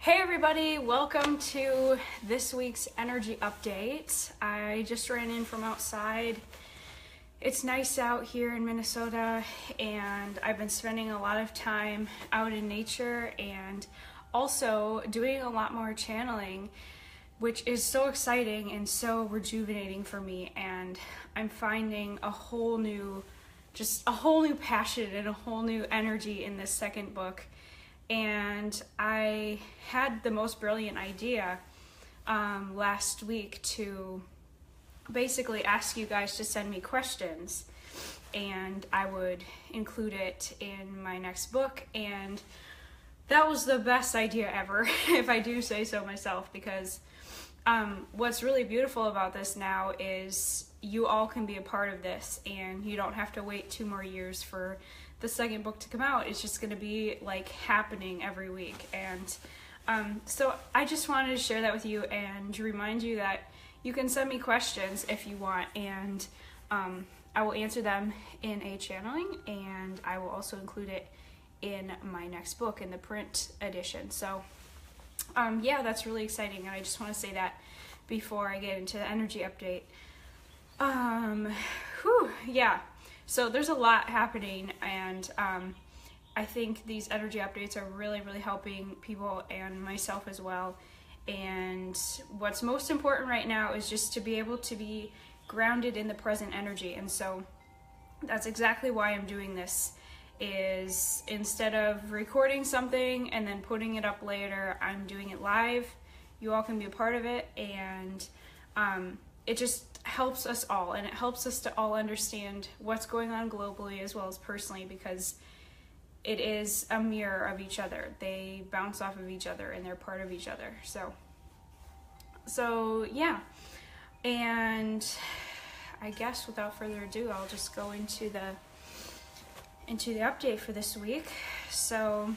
Hey everybody, welcome to this week's energy update. I just ran in from outside. It's nice out here in Minnesota and I've been spending a lot of time out in nature and also doing a lot more channeling, which is so exciting and so rejuvenating for me, and I'm finding a whole new passion and a whole new energy in this second book. And I had the most brilliant idea last week to basically ask you guys to send me questions, and I would include it in my next book. And that was the best idea ever, if I do say so myself, because what's really beautiful about this now is you all can be a part of this, and you don't have to wait 2 more years for the second book to come out. It's just going to be like happening every week. And so I just wanted to share that with you and remind you that you can send me questions if you want, and I will answer them in a channeling, and I will also include it in my next book in the print edition. So yeah, that's really exciting, and I just want to say that before I get into the energy update. Yeah, so there's a lot happening, and I think these energy updates are really helping people and myself as well. And what's most important right now is just to be able to be grounded in the present energy. And so that's exactly why I'm doing this, is instead of recording something and then putting it up later, I'm doing it live. You all can be a part of it, and it just helps us all, and it helps us to all understand what's going on globally as well as personally, because it is a mirror of each other. They bounce off of each other and they're part of each other. So yeah, and I guess without further ado, I'll just go into the update for this week. So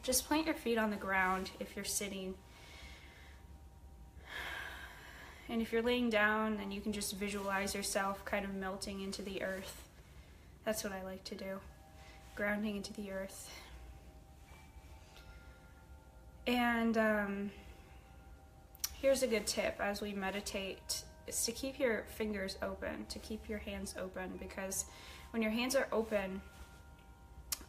just plant your feet on the ground if you're sitting. And if you're laying down, then you can just visualize yourself kind of melting into the earth. That's what I like to do, grounding into the earth. And here's a good tip as we meditate, is to keep your fingers open, to keep your hands open, because when your hands are open,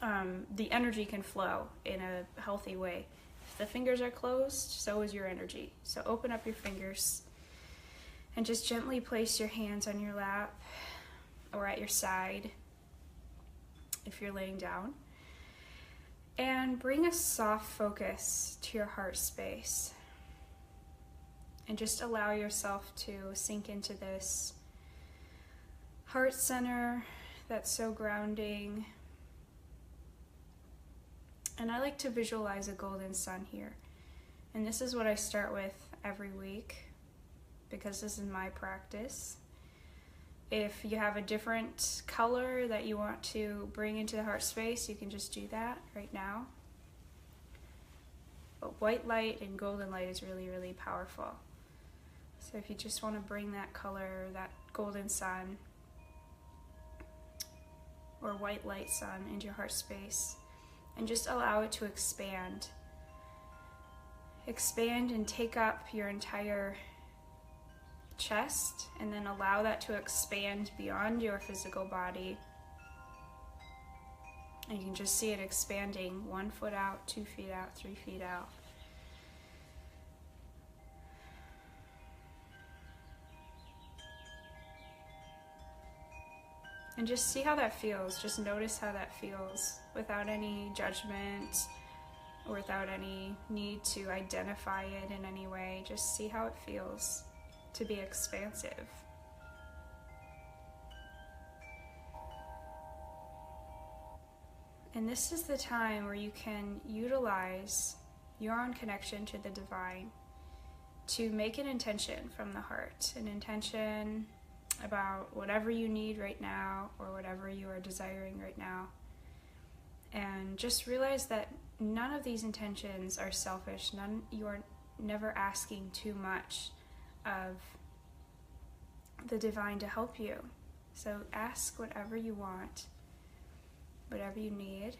the energy can flow in a healthy way. If the fingers are closed, so is your energy. So open up your fingers and just gently place your hands on your lap or at your side if you're laying down. And bring a soft focus to your heart space. And just allow yourself to sink into this heart center that's so grounding. And I like to visualize a golden sun here. And this is what I start with every week, because this is my practice. If you have a different color that you want to bring into the heart space, you can just do that right now. But white light and golden light is really powerful. So if you just want to bring that color, that golden sun or white light sun into your heart space, and just allow it to expand. Expand and take up your entire chest, and then allow that to expand beyond your physical body. And you can just see it expanding 1 foot out, 2 feet out, 3 feet out. And just see how that feels. Just notice how that feels without any judgment or without any need to identify it in any way. Just see how it feels to be expansive. And this is the time where you can utilize your own connection to the divine to make an intention from the heart, an intention about whatever you need right now or whatever you are desiring right now. And just realize that none of these intentions are selfish. You are never asking too much of the divine to help you. So ask whatever you want, whatever you need,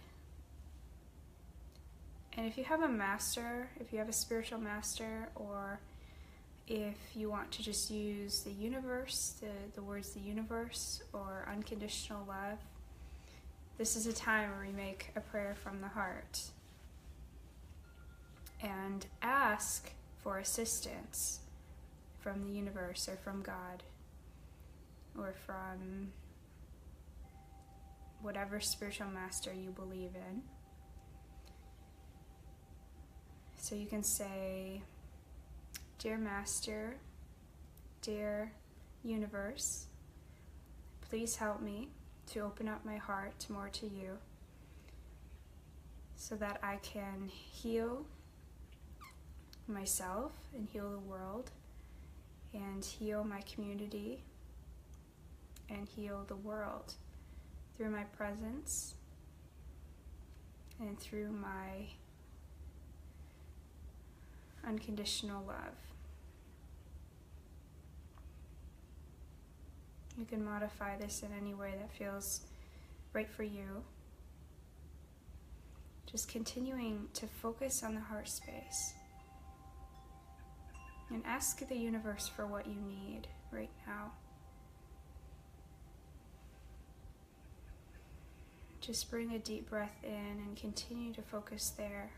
And if you have a master, if you have a spiritual master, or if you want to just use the universe, the words the universe, or unconditional love, this is a time where we make a prayer from the heart and ask for assistance from the universe or from God or from whatever spiritual master you believe in. So you can say, "Dear Master, dear universe, please help me to open up my heart more to you so that I can heal myself and heal the world and heal my community and heal the world through my presence and through my unconditional love." You can modify this in any way that feels right for you. Just continuing to focus on the heart space and ask the universe for what you need right now. Just bring a deep breath in and continue to focus there.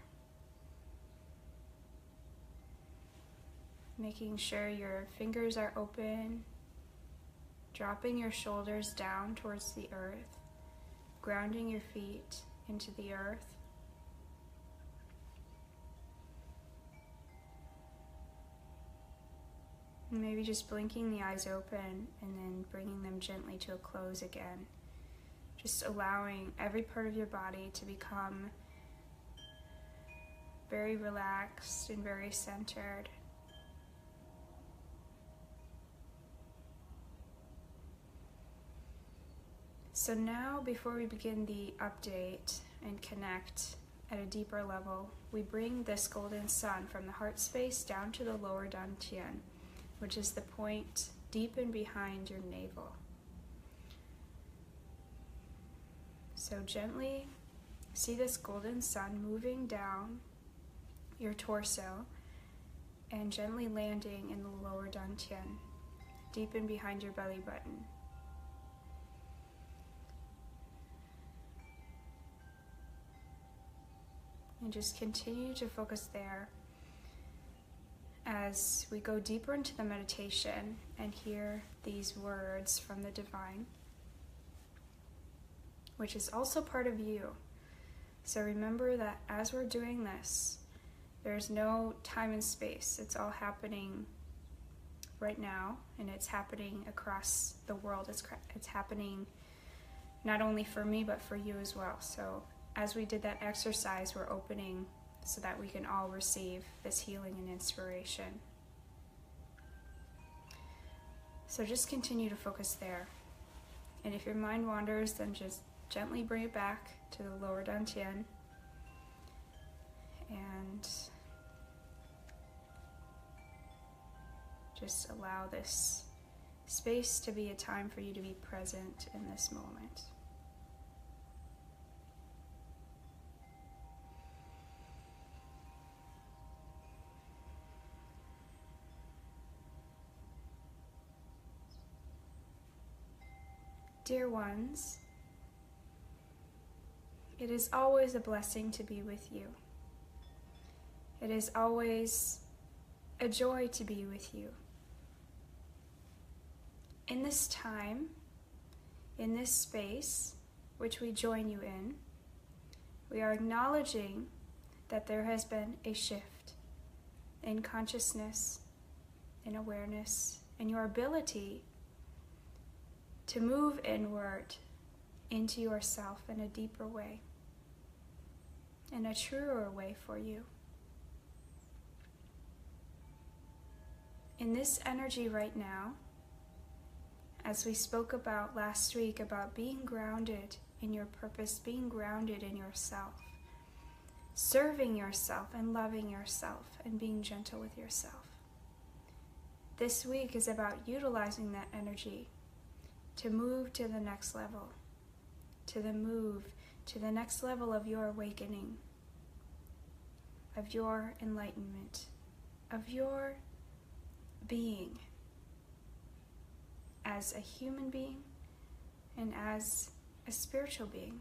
Making sure your fingers are open, dropping your shoulders down towards the earth, grounding your feet into the earth. And maybe just blinking the eyes open and then bringing them gently to a close again. Just allowing every part of your body to become very relaxed and very centered. So now, before we begin the update and connect at a deeper level, we bring this golden sun from the heart space down to the lower dantian, which is the point deep in behind your navel. So gently see this golden sun moving down your torso and gently landing in the lower dantian, deep in behind your belly button. And just continue to focus there as we go deeper into the meditation and hear these words from the divine, which is also part of you. So remember that as we're doing this, there's no time and space. It's all happening right now, and it's happening across the world. It's happening not only for me, but for you as well. So as we did that exercise, we're opening so that we can all receive this healing and inspiration. So just continue to focus there. And if your mind wanders, then just gently bring it back to the lower dantian. And just allow this space to be a time for you to be present in this moment. Dear ones, it is always a blessing to be with you. It is always a joy to be with you. In this time, in this space, which we join you in, we are acknowledging that there has been a shift in consciousness, in awareness, in your ability to move inward into yourself in a deeper way, in a truer way for you. In this energy right now, as we spoke about last week, about being grounded in your purpose, being grounded in yourself, serving yourself and loving yourself and being gentle with yourself. This week is about utilizing that energy to move to the next level, to the next level of your awakening, of your enlightenment, of your being as a human being and as a spiritual being.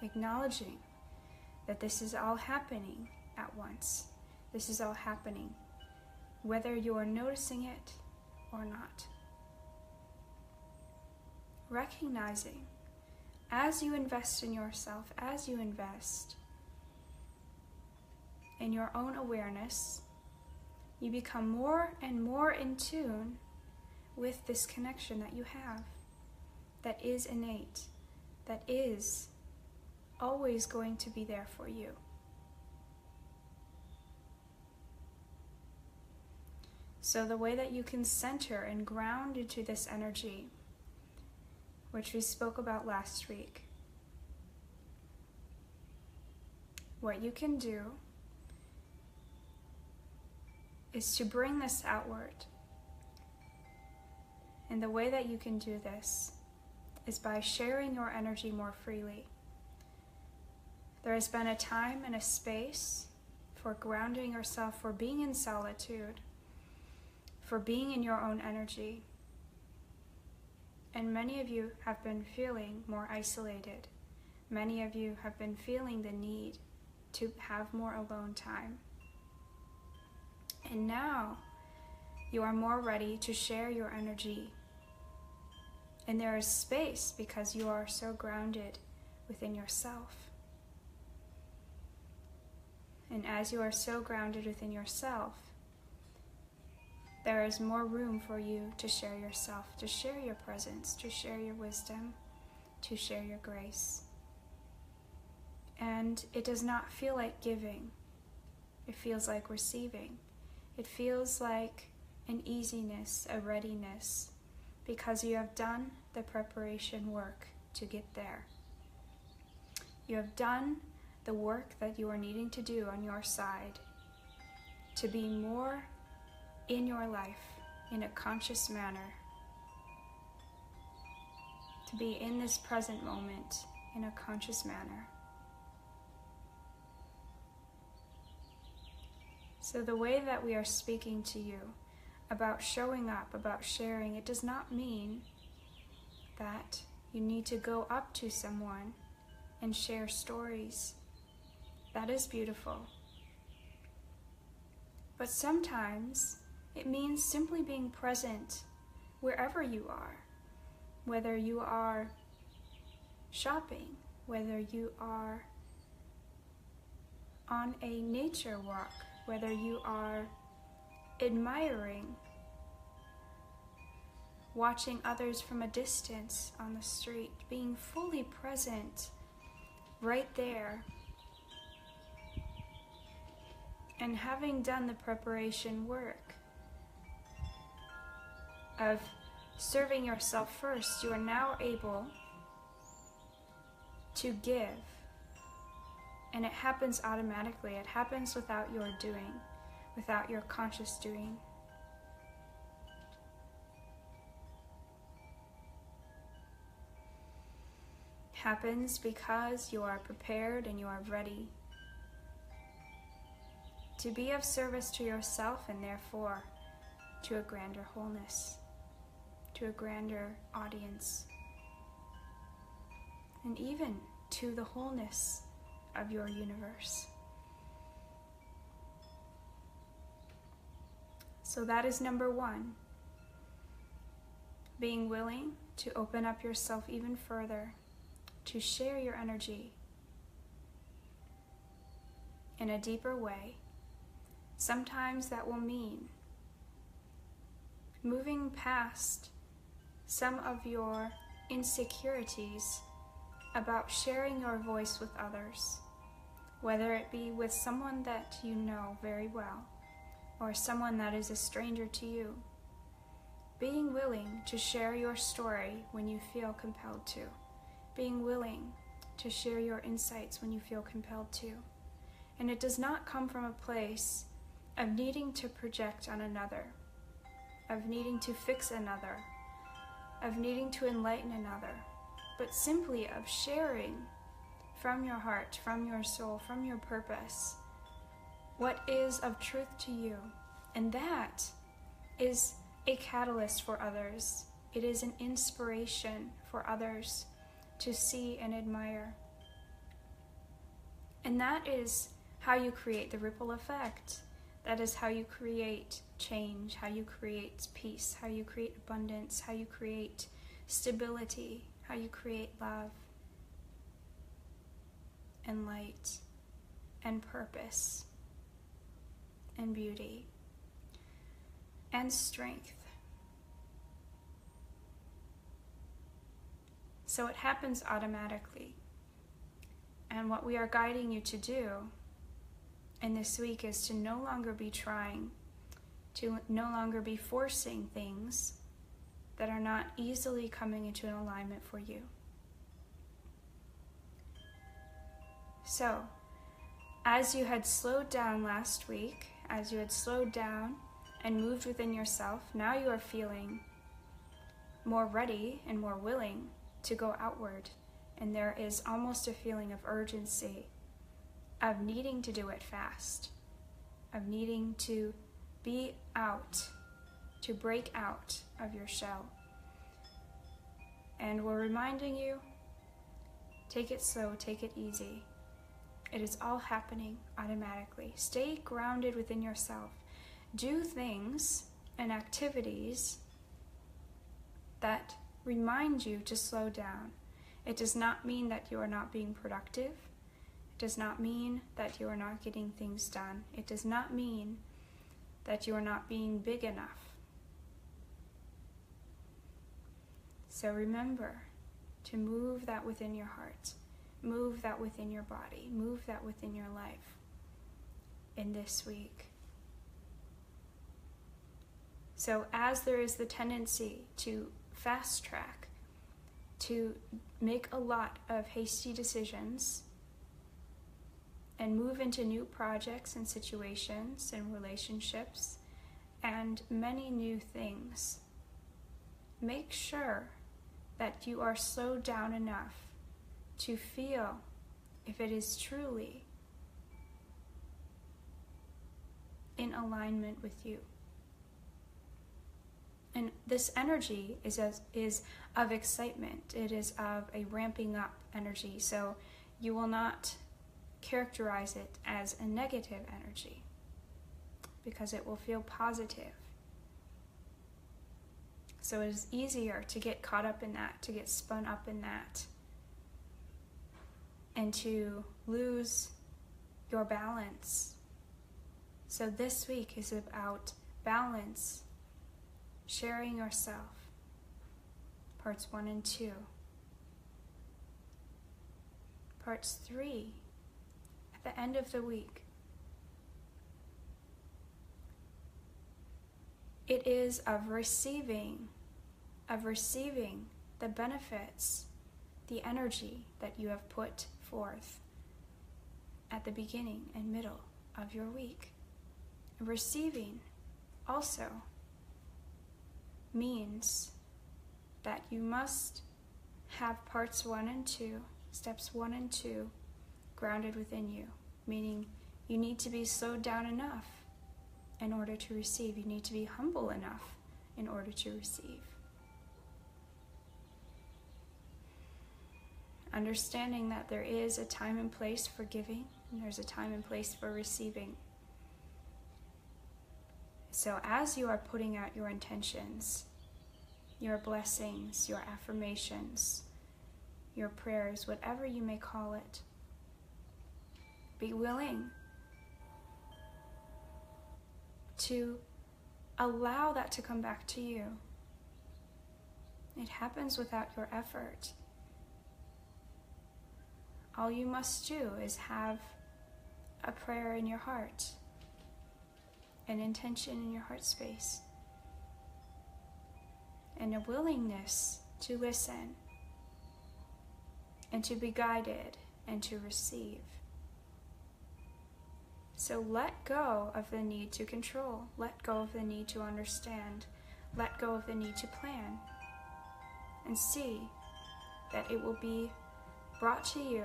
Acknowledging that this is all happening at once. This is all happening, whether you are noticing it or not. Recognizing, as you invest in yourself, as you invest in your own awareness, you become more and more in tune with this connection that you have, that is innate, that is always going to be there for you. So the way that you can center and ground into this energy, which we spoke about last week, what you can do is to bring this outward. And the way that you can do this is by sharing your energy more freely. There has been a time and a space for grounding yourself, for being in solitude, for being in your own energy. And many of you have been feeling more isolated. Many of you have been feeling the need to have more alone time. And now you are more ready to share your energy. And there is space because you are so grounded within yourself. And as you are so grounded within yourself, there is more room for you to share yourself, to share your presence, to share your wisdom, to share your grace. And it does not feel like giving. It feels like receiving. It feels like an easiness, a readiness, because you have done the preparation work to get there. You have done the work that you are needing to do on your side to be more in your life in a conscious manner, to be in this present moment in a conscious manner. So the way that we are speaking to you about showing up, about sharing, it does not mean that you need to go up to someone and share stories. That is beautiful. But sometimes it means simply being present wherever you are, whether you are shopping, whether you are on a nature walk, whether you are admiring, watching others from a distance on the street, being fully present right there. And having done the preparation work of serving yourself first, you are now able to give. And it happens automatically. It happens without your doing, without your conscious doing. It happens because you are prepared and you are ready to be of service to yourself and therefore to a grander wholeness, to a grander audience, and even to the wholeness of your universe. So that is number one. Being willing to open up yourself even further, to share your energy in a deeper way. Sometimes that will mean moving past some of your insecurities about sharing your voice with others, whether it be with someone that you know very well or someone that is a stranger to you. Being willing to share your story when you feel compelled to. Being willing to share your insights when you feel compelled to. And it does not come from a place of needing to project on another, of needing to fix another, of needing to enlighten another, but simply of sharing from your heart, from your soul, from your purpose, what is of truth to you. And that is a catalyst for others. It is an inspiration for others to see and admire. And that is how you create the ripple effect. That is how you create change, how you create peace, how you create abundance, how you create stability, how you create love and light and purpose and beauty and strength. So it happens automatically. And what we are guiding you to do in this week is to no longer be trying, to no longer be forcing things that are not easily coming into an alignment for you. So, as you had slowed down last week, as you had slowed down and moved within yourself, now you are feeling more ready and more willing to go outward. And there is almost a feeling of urgency, of needing to do it fast, of needing to be out, to break out of your shell. And we're reminding you, take it slow, take it easy. It is all happening automatically. Stay grounded within yourself. Do things and activities that remind you to slow down. It does not mean that you are not being productive. It does not mean that you are not getting things done. It does not mean that you are not being big enough. So remember to move that within your heart. Move that within your body. Move that within your life in this week. So as there is the tendency to fast track, to make a lot of hasty decisions and move into new projects and situations and relationships and many new things, make sure that you are slowed down enough to feel if it is truly in alignment with you. And this energy is of excitement. It is of a ramping up energy. So you will not characterize it as a negative energy because it will feel positive. So it is easier to get caught up in that, to get spun up in that, and to lose your balance. So this week is about balance, sharing yourself, parts 1 and 2. Parts 3, at the end of the week. It is of receiving the benefits, the energy that you have put forth at the beginning and middle of your week. Receiving also means that you must have parts 1 and 2, steps 1 and 2, grounded within you, meaning you need to be slowed down enough in order to receive. You need to be humble enough in order to receive. Understanding that there is a time and place for giving, and there's a time and place for receiving. So as you are putting out your intentions, your blessings, your affirmations, your prayers, whatever you may call it, be willing to allow that to come back to you. It happens without your effort. All you must do is have a prayer in your heart, an intention in your heart space, and a willingness to listen and to be guided and to receive. So let go of the need to control. Let go of the need to understand. Let go of the need to plan. And see that it will be brought to you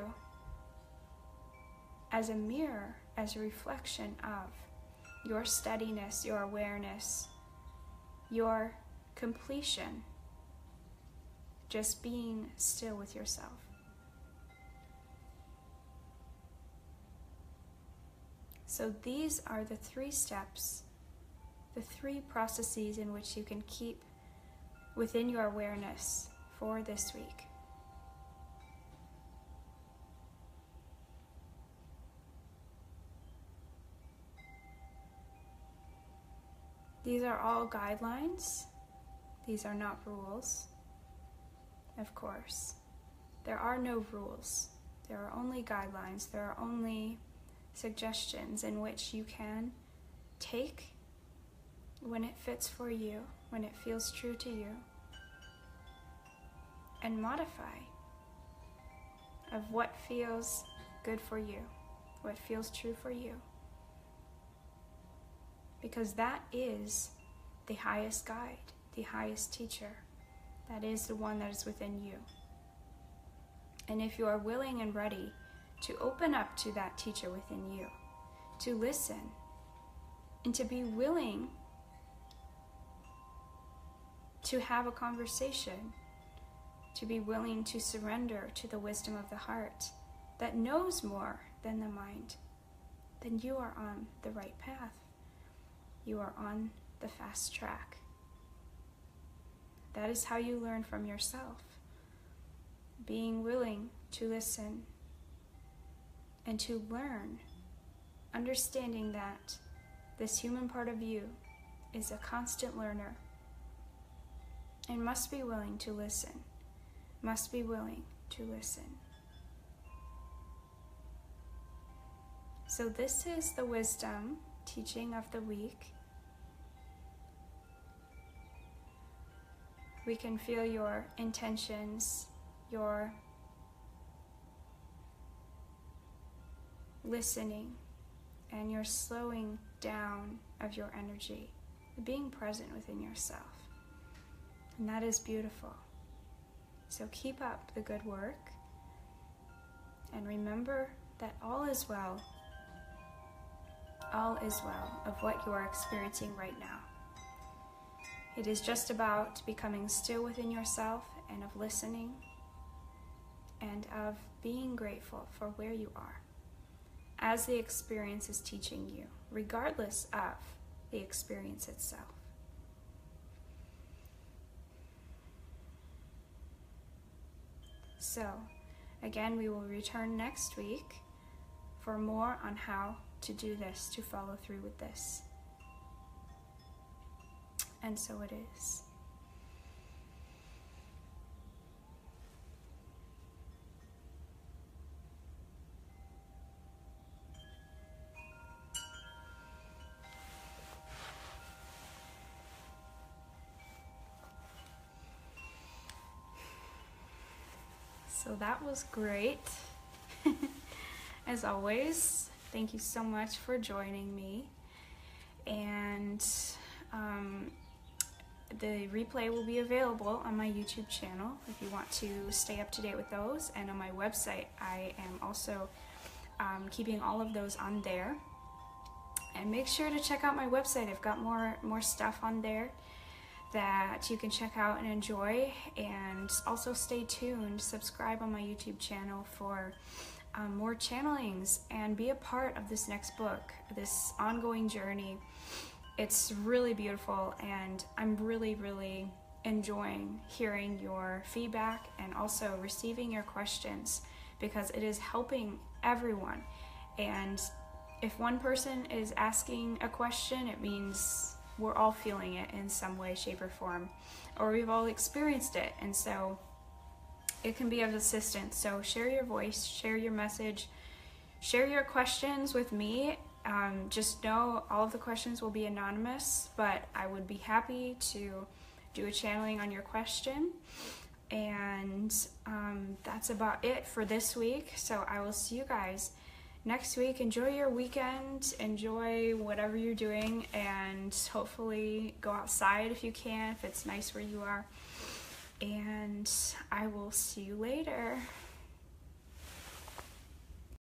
as a mirror, as a reflection of your steadiness, your awareness, your completion, just being still with yourself. So these are the 3 steps, the 3 processes in which you can keep within your awareness for this week. These are all guidelines. These are not rules. Of course, there are no rules. There are only guidelines. There are only suggestions in which you can take when it fits for you, when it feels true to you, and modify of what feels good for you, what feels true for you. Because that is the highest guide, the highest teacher. That is the one that is within you. And if you are willing and ready to open up to that teacher within you, to listen, and to be willing to have a conversation, to be willing to surrender to the wisdom of the heart that knows more than the mind, then you are on the right path. You are on the fast track. That is how you learn from yourself. Being willing to listen and to learn, understanding that this human part of you is a constant learner and must be willing to listen, must be willing to listen. So this is the wisdom teaching of the week. We can feel your intentions, your listening, and your slowing down of your energy, being present within yourself. And that is beautiful. So keep up the good work, and remember that all is well of what you are experiencing right now. It is just about becoming still within yourself and of listening and of being grateful for where you are as the experience is teaching you, regardless of the experience itself. So, again, we will return next week for more on how to do this, to follow through with this. And so it is. So that was great. As always, thank you so much for joining me. And the replay will be available on my YouTube channel if you want to stay up to date with those. And on my website, I am also keeping all of those on there. And make sure to check out my website. I've got more stuff on there that you can check out and enjoy. And also stay tuned, subscribe on my YouTube channel for more channelings, and be a part of this next book, this ongoing journey. It's really beautiful, and I'm really, really enjoying hearing your feedback and also receiving your questions, because it is helping everyone. And if one person is asking a question, it means we're all feeling it in some way, shape, or form, or we've all experienced it, and so it can be of assistance. So share your voice, share your message, share your questions with me. Just know all of the questions will be anonymous, but I would be happy to do a channeling on your question. And that's about it for this week. So I will see you guys next week. Enjoy your weekend, enjoy whatever you're doing, and hopefully go outside if you can, if it's nice where you are. And I will see you later.